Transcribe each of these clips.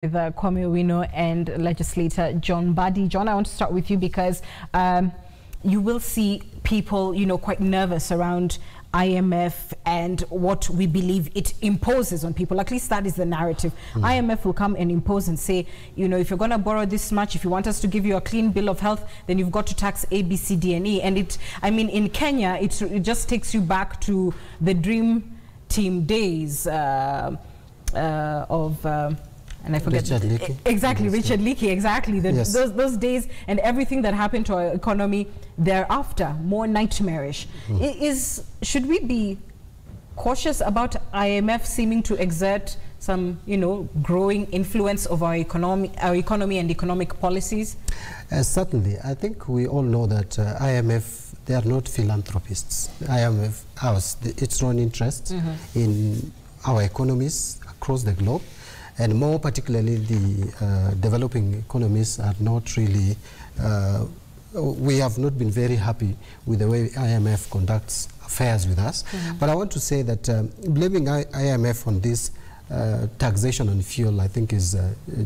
With Kwame Owino and legislator John Badi. John, I want to start with you because you will see people, quite nervous around IMF and what we believe it imposes on people. At least that is the narrative. IMF will come and impose and say, if you're going to borrow this much, if you want us to give you a clean bill of health, then you've got to tax A, B, C, D, and E. And in Kenya, it just takes you back to the dream team days and I forget Richard Leakey. Exactly, Richard Leakey, exactly. Yes. Those days and everything that happened to our economy thereafter, more nightmarish. Should we be cautious about IMF seeming to exert some, growing influence of our economy and economic policies? Certainly. I think we all know that IMF, they are not philanthropists. IMF has its own interest in our economies across the globe. And more particularly, the developing economies are not really, we have not been very happy with the way IMF conducts affairs with us. But I want to say that blaming IMF on this taxation on fuel, I think, is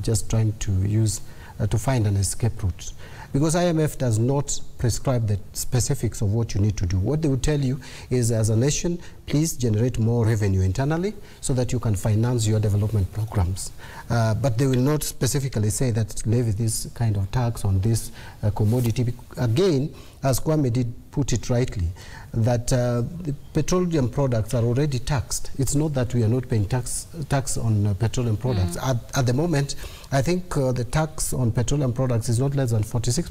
just trying to find an escape route. Because IMF does not prescribe the specifics of what you need to do. What they will tell you is, as a nation, please generate more revenue internally so that you can finance your development programs. But they will not specifically say that levy this kind of tax on this commodity. Again, as Kwame did put it rightly, that the petroleum products are already taxed. It's not that we are not paying tax on petroleum products. At the moment, I think the tax on petroleum products is not less than 46%.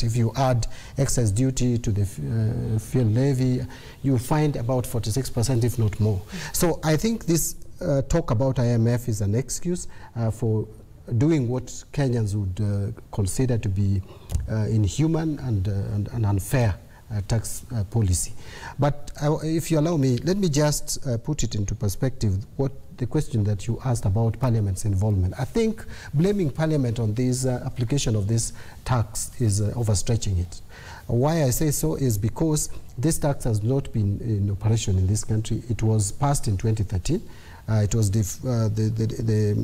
If you add excess duty to the fuel levy, you find about 46%, if not more. So I think this talk about IMF is an excuse for doing what Kenyans would consider to be inhuman and unfair tax policy. But if you allow me, let me just put it into perspective, what the question that you asked about Parliament's involvement. I think blaming Parliament on this application of this tax is overstretching it. Why I say so is because this tax has not been in operation in this country. It was passed in 2013. It was the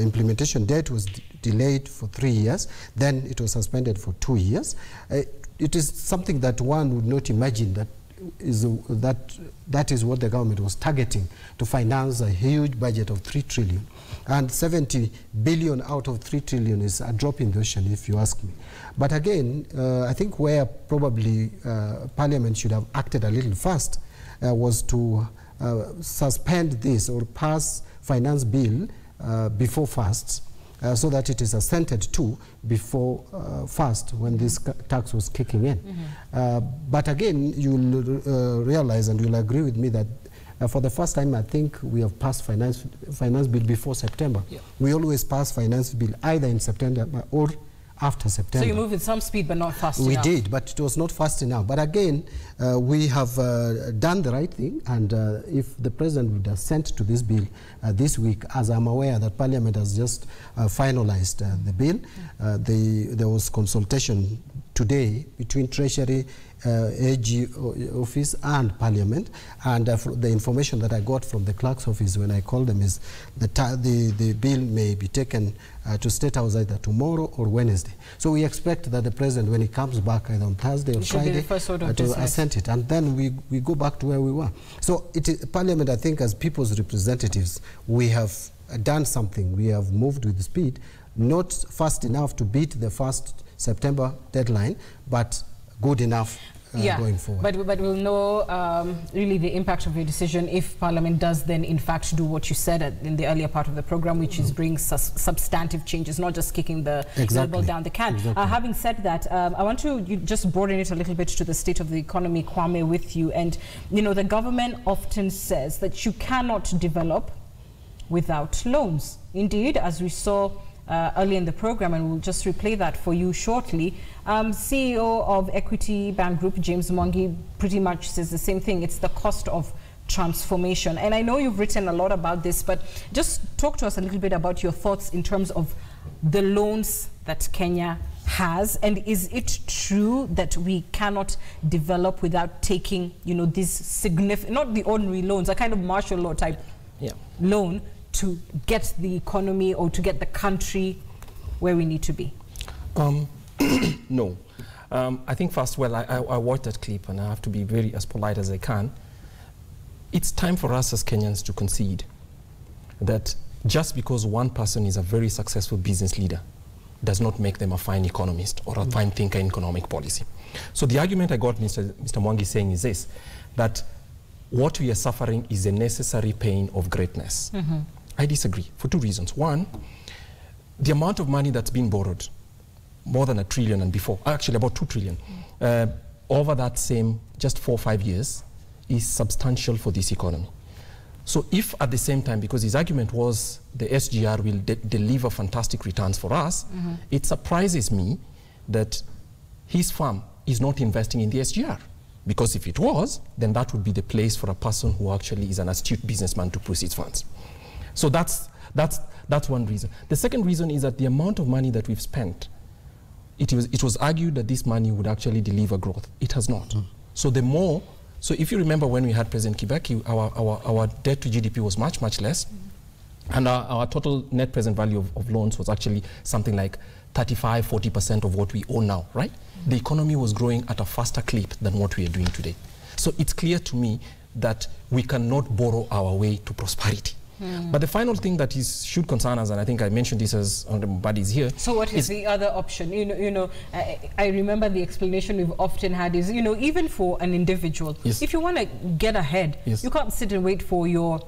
implementation date was delayed for 3 years. Then it was suspended for 2 years. It is something that one would not imagine that is what the government was targeting to finance a huge budget of 3 trillion. And 70 billion out of 3 trillion is a drop in the ocean, if you ask me. But again, I think where probably Parliament should have acted a little fast was to suspend this or pass finance bill before fast, so that it is assented to before fast when this tax was kicking in. But again, you'll realize and you'll agree with me that for the first time, I think we have passed finance bill before September. We always pass finance bill either in September or after September. So you moved with some speed but not fast enough. We did, but it was not fast enough. But again, we have done the right thing, and if the President would assent to this bill this week, as I'm aware that Parliament has just finalized the bill, there was consultation today between Treasury, AG office and Parliament, and the information that I got from the clerk's office when I called them is that the bill may be taken to State House either tomorrow or Wednesday. So we expect that the President, when he comes back either on Thursday or Friday, to assent it, and then we go back to where we were. So Parliament, I think, as people's representatives, we have done something. We have moved with speed, not fast enough to beat the 1st September deadline, but good enough going forward. But we'll know really the impact of your decision if Parliament does then in fact do what you said in the earlier part of the program, which is bring substantive changes, not just kicking the ball down the can. Having said that, I want to just broaden it a little bit to the state of the economy, Kwame, with you. And the government often says that you cannot develop without loans. Indeed, as we saw early in the program, and we'll just replay that for you shortly. CEO of Equity Bank Group, James Mwangi, pretty much says the same thing. It's the cost of transformation. And I know you've written a lot about this, but just talk to us a little bit about your thoughts in terms of the loans that Kenya has, and is it true that we cannot develop without taking, these significant, not the ordinary loans, a kind of martial law type loan, to get the economy or to get the country where we need to be? No. I think first, well, I watched that clip and I have to be very as polite as I can. It's time for us as Kenyans to concede that just because one person is a very successful business leader does not make them a fine economist or a fine thinker in economic policy. So the argument I got Mr. Mwangi saying is this, that what we are suffering is a necessary pain of greatness. I disagree for two reasons. One, the amount of money that's been borrowed, more than $1 trillion and before, actually about 2 trillion, over that same just 4 or 5 years is substantial for this economy. So if at the same time, because his argument was the SGR will deliver fantastic returns for us, it surprises me that his firm is not investing in the SGR. Because if it was, then that would be the place for a person who actually is an astute businessman to push his funds. So that's one reason. The second reason is that the amount of money that we've spent, it was argued that this money would actually deliver growth. It has not. So the more, so if you remember when we had President Kibaki, our debt to GDP was much, much less. And our total net present value of loans was actually something like 35–40% of what we own now, right? The economy was growing at a faster clip than what we are doing today. So it's clear to me that we cannot borrow our way to prosperity. But the final thing that should concern us, and I think I mentioned this as Honorable Mbadi is here. So what is the other option? I remember the explanation we've often had is, even for an individual, if you want to get ahead, you can't sit and wait for your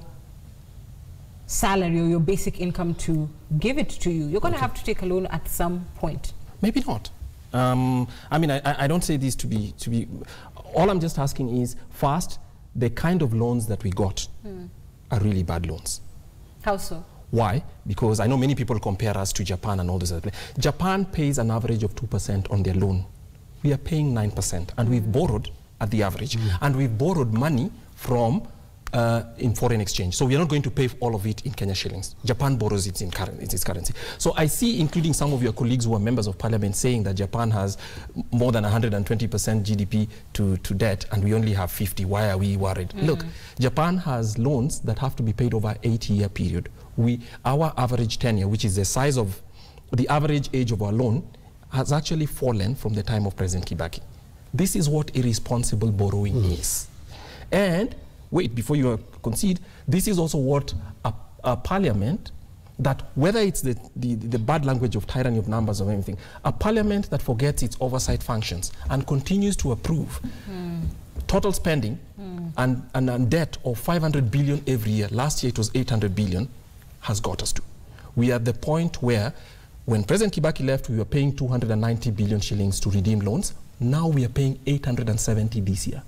salary or your basic income to give it to you. You're going to have to take a loan at some point. Maybe not. I mean, I don't say this to be. All I'm just asking is, first, the kind of loans that we got are really bad loans. How so? Why? Because I know many people compare us to Japan and all this other place. Japan pays an average of 2% on their loan. We are paying 9%, and we've borrowed at the average, and we've borrowed money from in foreign exchange. So we are not going to pay all of it in Kenya shillings. Japan borrows it in its currency. So I see, including some of your colleagues who are members of parliament, saying that Japan has more than 120% GDP to debt, and we only have 50. Why are we worried? Look, Japan has loans that have to be paid over an 8-year period. Our average tenure, which is the size of the average age of our loan, has actually fallen from the time of President Kibaki. This is what irresponsible borrowing is. And wait, before you concede, this is also what a parliament that, whether it's the bad language of tyranny of numbers or anything, a parliament that forgets its oversight functions and continues to approve total spending and debt of 500 billion every year. Last year it was 800 billion, has got us to. We are at the point where, when President Kibaki left, we were paying 290 billion shillings to redeem loans. Now we are paying 870 this year.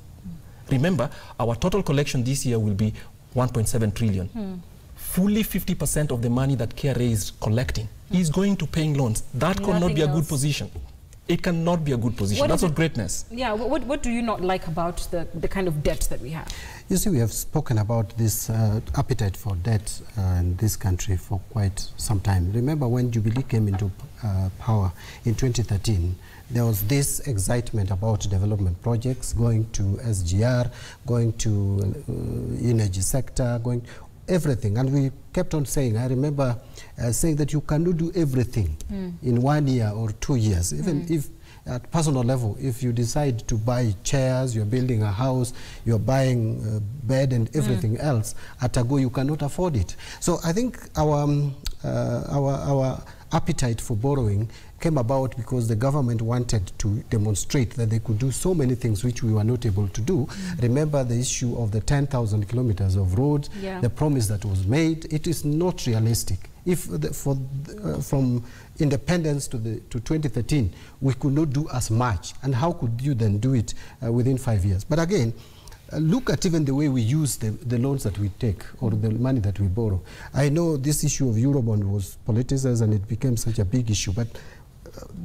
Remember, our total collection this year will be 1.7 trillion. Fully 50% of the money that KRA is collecting is going to paying loans. That cannot be a good position. It cannot be a good position. That's not greatness. Yeah, what do you not like about the kind of debt that we have? You see, we have spoken about this appetite for debt in this country for quite some time. Remember when Jubilee came into power in 2013, there was this excitement about development projects, going to SGR, going to energy sector, going everything. And we kept on saying, I remember saying that you cannot do everything in 1 year or 2 years. Even if at personal level, if you decide to buy chairs, you're building a house, you're buying bed and everything else, at a go you cannot afford it. So I think our appetite for borrowing came about because the government wanted to demonstrate that they could do so many things which we were not able to do. Remember the issue of the 10,000 kilometers of roads, the promise that was made. It is not realistic. If from independence to 2013, we could not do as much, and how could you then do it within 5 years? But again, look at even the way we use the loans that we take or the money that we borrow. I know this issue of Eurobond was politicized and it became such a big issue, but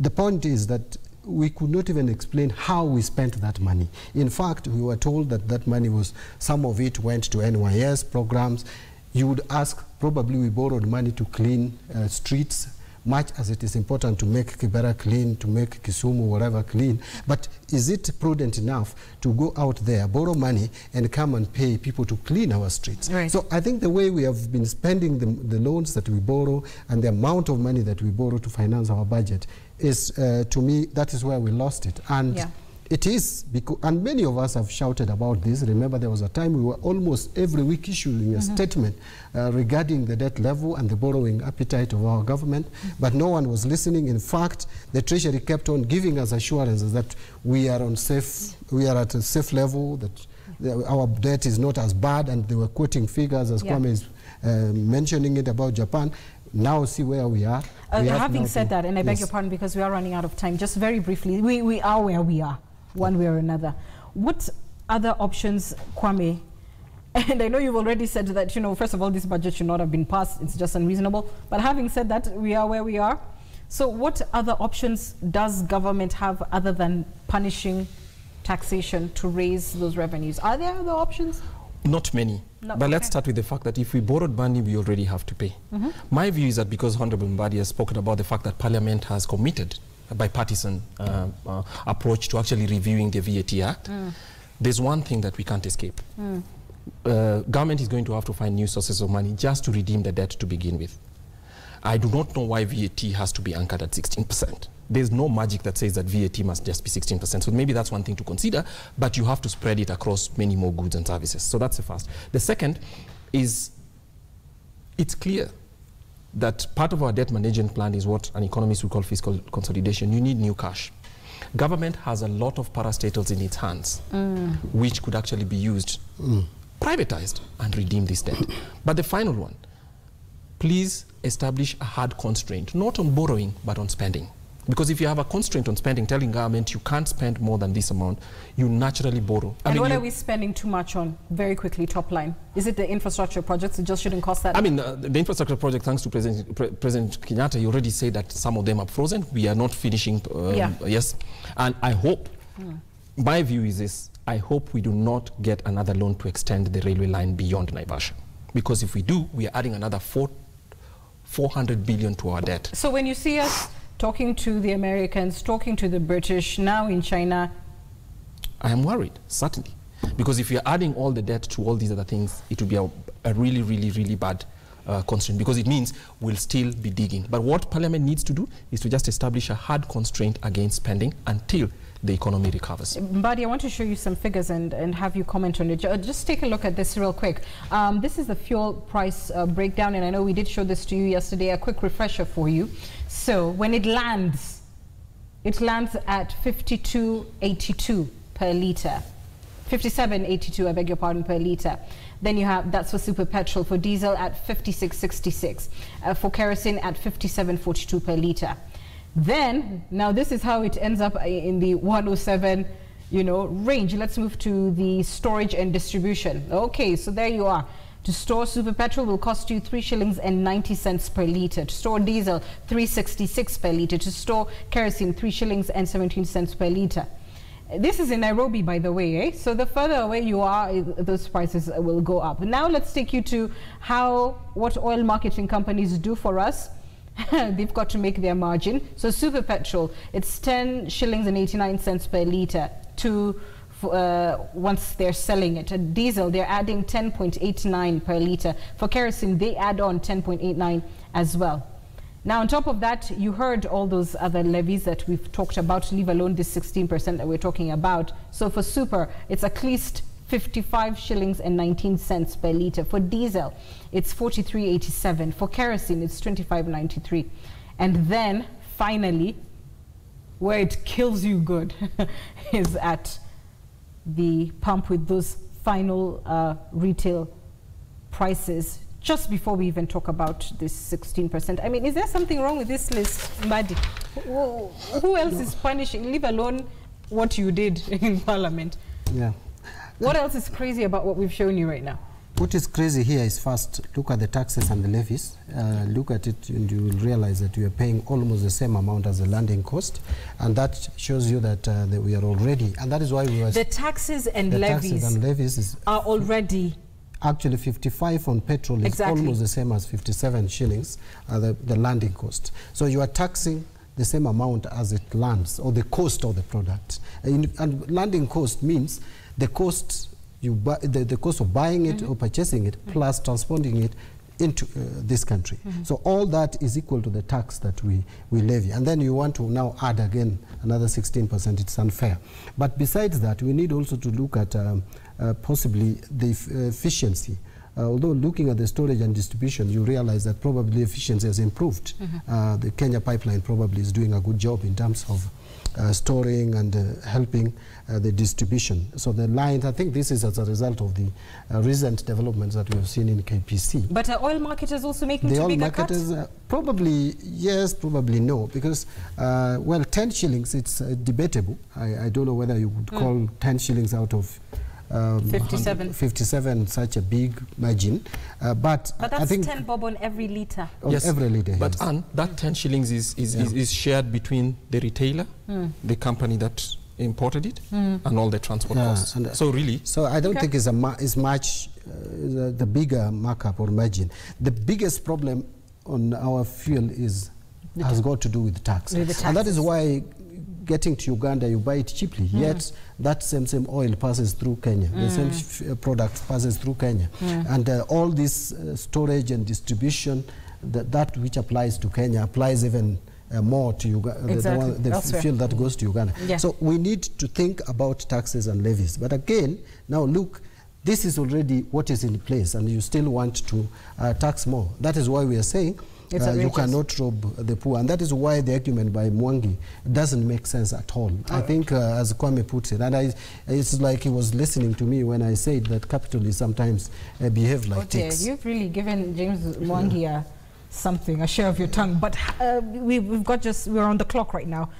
the point is that we could not even explain how we spent that money. In fact, we were told that that money was, some of it went to NYS programs. You would ask, probably we borrowed money to clean streets, much as it is important to make Kibera clean, to make Kisumu, whatever clean, but is it prudent enough to go out there, borrow money, and come and pay people to clean our streets? Right. So I think the way we have been spending the loans that we borrow and the amount of money that we borrow to finance our budget is, to me, that is where we lost it. And it is, because, and many of us have shouted about this. Remember, there was a time we were almost every week issuing a statement regarding the debt level and the borrowing appetite of our government, but no one was listening. In fact, the Treasury kept on giving us assurances that we are at a safe level, that our debt is not as bad, and they were quoting figures, as Kwame is mentioning it about Japan. Now see where we are. Having said that, and I beg your pardon because we are running out of time, just very briefly, we are where we are, one way or another. What other options, Kwame, and I know you've already said that, you know, first of all, this budget should not have been passed, it's just unreasonable, but having said that, we are where we are. So what other options does government have other than punishing taxation to raise those revenues? Are there other options? Not many. But let's start with the fact that if we borrowed money, we already have to pay. My view is that because Honorable Mbadi has spoken about the fact that Parliament has committed a bipartisan approach to actually reviewing the VAT Act, there's one thing that we can't escape. Government is going to have to find new sources of money just to redeem the debt to begin with. I do not know why VAT has to be anchored at 16%. There's no magic that says that VAT must just be 16%. So maybe that's one thing to consider, but you have to spread it across many more goods and services. So that's the first. The second is, it's clear that part of our debt management plan is what an economist would call fiscal consolidation. You need new cash. Government has a lot of parastatals in its hands, which could actually be used, privatized, and redeem this debt. But the final one, please establish a hard constraint, not on borrowing, but on spending. Because if you have a constraint on spending, telling government you can't spend more than this amount, you naturally borrow. And what are we spending too much on? Very quickly, top line. Is it the infrastructure projects? It just shouldn't cost that? I mean, the infrastructure project, thanks to President Kenyatta, you already said that some of them are frozen. We are not finishing. Yes. And I hope, my view is this, I hope we do not get another loan to extend the railway line beyond Naivasha. Because if we do, we are adding another 400 billion to our debt. So when you see us talking to the Americans, talking to the British, now in China, I am worried, certainly. Because if you're adding all the debt to all these other things, it will be a really bad constraint, because it means we'll still be digging. But what Parliament needs to do is to just establish a hard constraint against spending until the economy recovers. Mbadi, I want to show you some figures and have you comment on it. Just take a look at this real quick. This is the fuel price breakdown, and I know we did show this to you yesterday. A quick refresher for you. So when it lands at 52.82 per litre. 57.82, I beg your pardon, per litre. Then you have, that's for super petrol. For diesel at 56.66. For kerosene at 57.42 per litre. Then, now this is how it ends up in the 107, you know, range. Let's move to the storage and distribution. Okay, so there you are. To store super petrol will cost you 3 shillings and 90 cents per litre. To store diesel, 3.66 per litre. To store kerosene, 3 shillings and 17 cents per litre. This is in Nairobi, by the way, eh? So the further away you are, those prices will go up. Now let's take you to what oil marketing companies do for us. They've got to make their margin. So super petrol, it's 10 shillings and 89 cents per litre once they're selling it. Diesel, they're adding 10.89 per litre. For kerosene, they add on 10.89 as well. Now, on top of that, you heard all those other levies that we've talked about, leave alone this 16% that we're talking about. So for super, it's at least 55 shillings and 19 cents per litre. For diesel, it's 43.87. For kerosene, it's 25.93. And then, finally, where it kills you good is at the pump with those final retail prices, just before we even talk about this 16%. I mean, is there something wrong with this list, Mbadi? Who else is punishing, leave alone what you did in Parliament? Yeah. What else is crazy about what we've shown you right now? What is crazy here is, first, look at the taxes and the levies. Look at it and you will realize that we are paying almost the same amount as the landing cost. And that shows you that, we are already, and that is why we were... The taxes and levies is, are already Actually, 55 on petrol is almost the same as 57 shillings, the landing cost. So you are taxing the same amount as it lands, or the cost of the product. And landing cost means the cost you buy, the cost of buying it or purchasing it, plus transporting it into this country. So all that is equal to the tax that we levy. And then you want to now add again another 16%. It's unfair. But besides that, we need also to look at possibly the efficiency. Although looking at the storage and distribution, you realize that probably efficiency has improved. The Kenya pipeline probably is doing a good job in terms of storing and helping the distribution. So the lines, I think this is as a result of the recent developments that we have seen in KPC. But are oil marketers also making too big a cut? Probably yes, probably no, because, well, 10 shillings, it's debatable. I don't know whether you would call 10 shillings out of 57 such a big margin, but that's I think 10 bob on every litre. Yes, every litre. But yes. Anne, that 10 shillings is shared between the retailer, the company that imported it, and all the transport costs. So really, so I don't think it's much the bigger markup or margin. The biggest problem on our fuel has got to do with tax, and that is why, getting to Uganda, you buy it cheaply, yet that same oil passes through Kenya, the same product passes through Kenya. And all this storage and distribution, that which applies to Kenya applies even more to Uganda, the fuel that goes to Uganda. So we need to think about taxes and levies. But again, now look, this is already what is in place, and you still want to tax more. That is why we are saying you cannot rob the poor, and that is why the argument by Mwangi doesn't make sense at all. I think, as Kwame puts it, and it's like he was listening to me when I said that capitalists sometimes behave like ticks. You've really given James Mwangi a share of your tongue, but we're on the clock right now,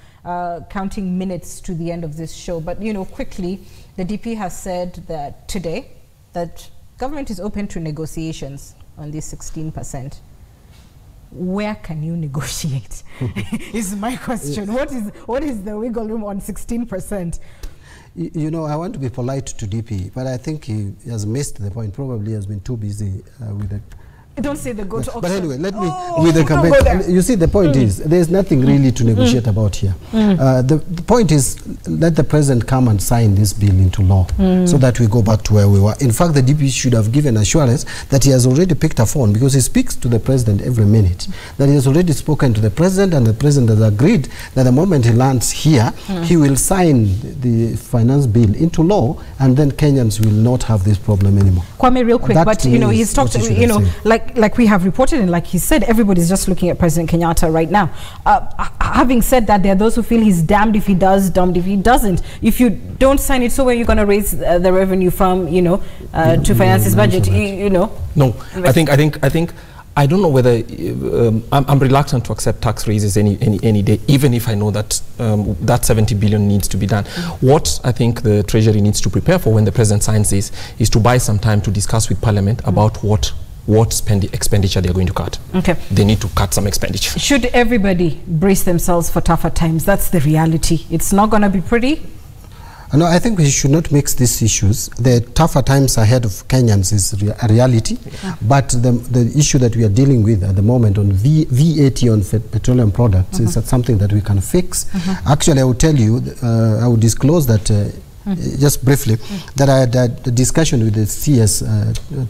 counting minutes to the end of this show. But quickly, the DP has said that today that government is open to negotiations on this 16%. Where can you negotiate? Is my question. What is the wiggle room on 16%? I want to be polite to DP, but I think he has missed the point. Probably has been too busy with the. Don't say the go to auction. But anyway, let me with the campaign. You see, the point is there's nothing really to negotiate about here. The point is, let the president come and sign this bill into law so that we go back to where we were. In fact, the DP should have given assurance that he has already picked a phone, because he speaks to the president every minute, that he has already spoken to the president, and the president has agreed that the moment he lands here, he will sign the finance bill into law, and then Kenyans will not have this problem anymore. Kwame, real quick, but he's talked, like we have reported, and like he said, everybody's just looking at President Kenyatta right now. Having said that, there are those who feel he's damned if he does, damned if he doesn't. If you don't sign it, so where are you going to raise the revenue from, to finance his budget, No, I think I don't know whether I'm reluctant to accept tax raises any day, even if I know that that 70 billion needs to be done. What I think the Treasury needs to prepare for when the President signs this is to buy some time to discuss with Parliament about what expenditure they're going to cut. Okay. They need to cut some expenditure. Should everybody brace themselves for tougher times? That's the reality. It's not going to be pretty. No, I think we should not mix these issues. The tougher times ahead of Kenyans is a reality, but the issue that we are dealing with at the moment on VAT on petroleum products is something that we can fix. Actually, I will tell you, I will disclose that just briefly, that I had a discussion with the CS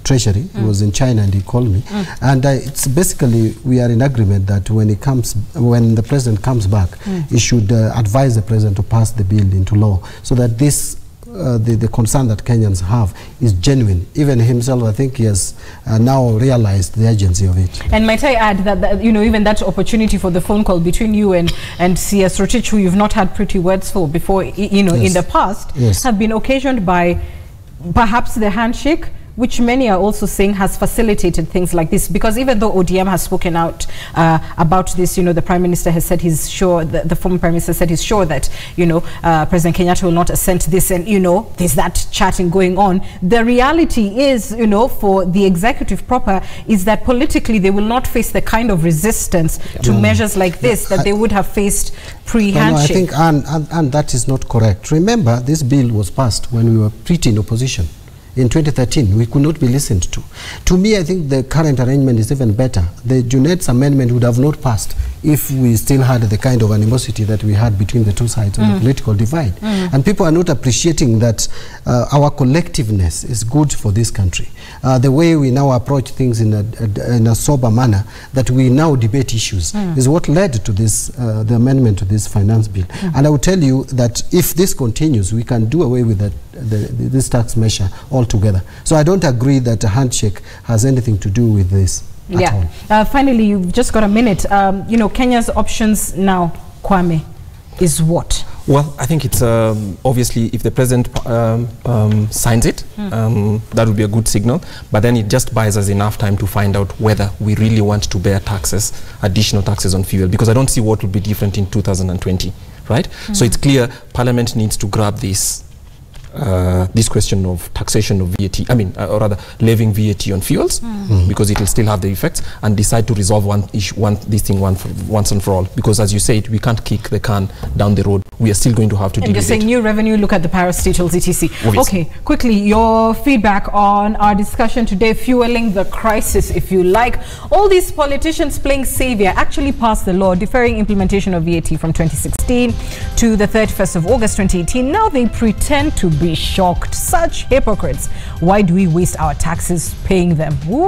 Treasury. He was in China and he called me, and it's basically we are in agreement that when the president comes back, he should advise the president to pass the bill into law, so that this the concern that Kenyans have is genuine. Even himself, I think he has now realized the urgency of it. And might I add that, even that opportunity for the phone call between you and CS Rotich, who you've not had pretty words for before, in the past, have been occasioned by perhaps the handshake, which many are also saying has facilitated things like this. Because even though ODM has spoken out about this, the Prime Minister has said he's sure, the former Prime Minister said he's sure that, President Kenyatta will not assent to this, and, there's that chatting going on. The reality is, for the executive proper, is that politically they will not face the kind of resistance to measures like this that they would have faced pre-handshake. No, I think, and that is not correct. Remember, this bill was passed when we were pretty in opposition. in 2013, we could not be listened to. To me, I think the current arrangement is even better. The Junet's amendment would have not passed if we still had the kind of animosity that we had between the two sides of the political divide. And people are not appreciating that our collectiveness is good for this country. The way we now approach things in a sober manner, that we now debate issues, is what led to this, the amendment to this finance bill. And I will tell you that if this continues, we can do away with this tax measure altogether. So I don't agree that a handshake has anything to do with this. Finally, you've just got a minute. You know, Kenya's options now, Kwame, is what? Well, I think it's obviously if the president signs it, that would be a good signal. But then it just buys us enough time to find out whether we really want to bear taxes, additional taxes on fuel, because I don't see what will be different in 2020, right? So it's clear Parliament needs to grab this question of taxation of VAT, I mean, or rather levying VAT on fuels, because it will still have the effects, and decide to resolve this thing once and for all. Because as you said, we can't kick the can down the road. We are still going to have to deal with it. And you're saying new revenue, look at the parastatals, etc. Obviously. Okay, quickly, your feedback on our discussion today, fueling the crisis, if you like. All these politicians playing savior actually passed the law deferring implementation of VAT from 2016 to the 31st of August 2018. Now they pretend to be shocked. Such hypocrites. Why do we waste our taxes paying them? Woo.